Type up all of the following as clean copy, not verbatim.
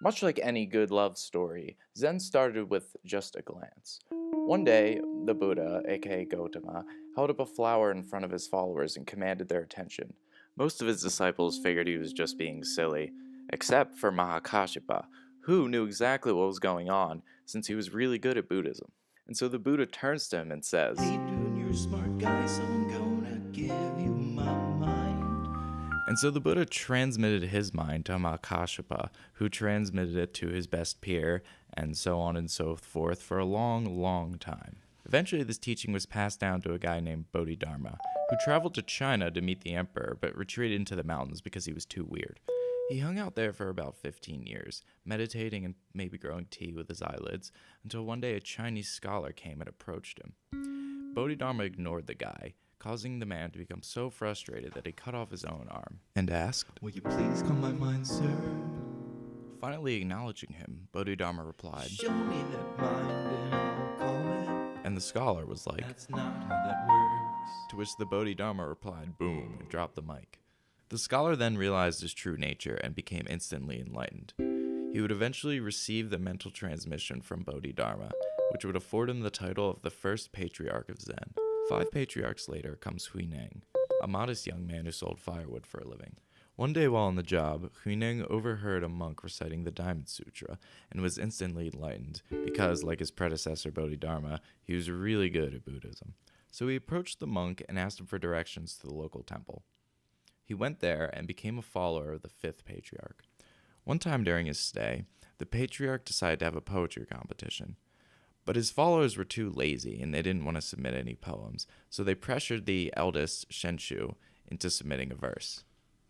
Much like any good love story, Zen started with just a glance. One day, the Buddha, aka Gautama, held up a flower in front of his followers and commanded their attention. Most of his disciples figured he was just being silly, except for Mahakashyapa, who knew exactly what was going on since he was really good at Buddhism. And so the Buddha turns to him and says, Hey dude, you're a smart guy, so I'm gonna give you my mind. and so the Buddha transmitted his mind to Mahakashyapa, who transmitted it to his best peer, and so on and so forth for a long, long time. Eventually, this teaching was passed down to a guy named Bodhidharma, who traveled to China to meet the emperor, but retreated into the mountains because he was too weird. He hung out there for about 15 years, meditating and maybe growing tea with his eyelids, until one day a Chinese scholar came and approached him. Bodhidharma ignored the guy, causing the man to become so frustrated that he cut off his own arm and asked, Will you please calm my mind, sir? finally acknowledging him, Bodhidharma replied, Show me that mind and I'll calm it. and the scholar was like, That's not how that works. to which the Bodhidharma replied, boom, and dropped the mic. The scholar then realized his true nature and became instantly enlightened. He would eventually receive the mental transmission from Bodhidharma, which would afford him the title of the first patriarch of Zen. 5 patriarchs later comes Huineng, a modest young man who sold firewood for a living. One day while on the job, Huineng overheard a monk reciting the Diamond Sutra and was instantly enlightened because, like his predecessor Bodhidharma, he was really good at Buddhism. So he approached the monk and asked him for directions to the local temple. He went there and became a follower of the 5th patriarch. One time during his stay, the patriarch decided to have a poetry competition. But his followers were too lazy and they didn't want to submit any poems, so they pressured the eldest, Shenshu, into submitting a verse.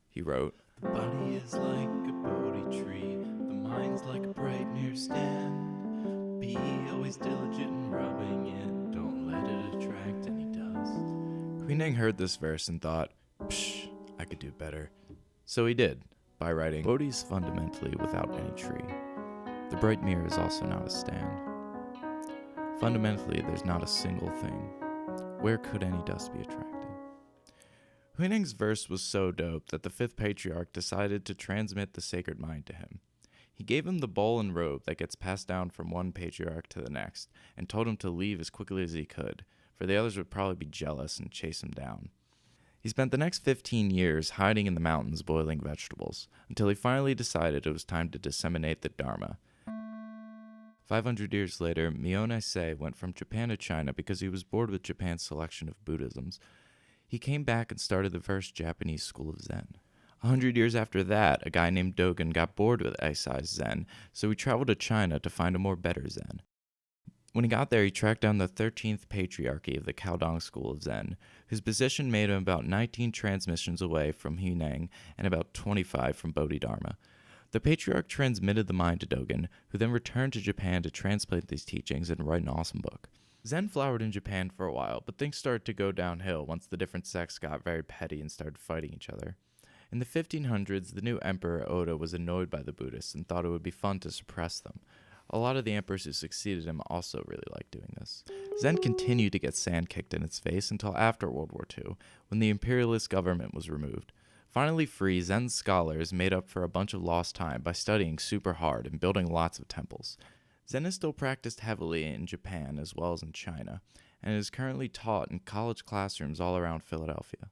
He wrote, The body is like a Bodhi tree, the mind's like a bright mirror stand. Be always diligent in rubbing it, don't let it attract any dust. Huineng heard this verse and thought, psh, I could do better. So he did, by writing, Bodhi's fundamentally without any tree. The bright mirror is also not a stand. Fundamentally, there's not a single thing. Where could any dust be attracted? Huineng's verse was so dope that the 5th patriarch decided to transmit the sacred mind to him. He gave him the bowl and robe that gets passed down from one patriarch to the next, and told him to leave as quickly as he could, for the others would probably be jealous and chase him down. He spent the next 15 years hiding in the mountains boiling vegetables, until he finally decided it was time to disseminate the Dharma. 500 years later, Myoan Sei went from Japan to China because he was bored with Japan's selection of Buddhisms. He came back and started the first Japanese school of Zen. 100 years after that, a guy named Dogen got bored with Eisai's Zen, so he traveled to China to find a more better Zen. When he got there, he tracked down the 13th patriarchy of the Caodong school of Zen, whose position made him about 19 transmissions away from Huineng and about 25 from Bodhidharma. The patriarch transmitted the mind to Dogen, who then returned to Japan to translate these teachings and write an awesome book. Zen flowered in Japan for a while, but things started to go downhill once the different sects got very petty and started fighting each other. In the 1500s, the new emperor Oda was annoyed by the Buddhists and thought it would be fun to suppress them. A lot of the emperors who succeeded him also really liked doing this. Zen continued to get sand kicked in its face until after World War II, when the imperialist government was removed. Finally free, Zen scholars made up for a bunch of lost time by studying super hard and building lots of temples. Zen is still practiced heavily in Japan as well as in China, and is currently taught in college classrooms all around Philadelphia.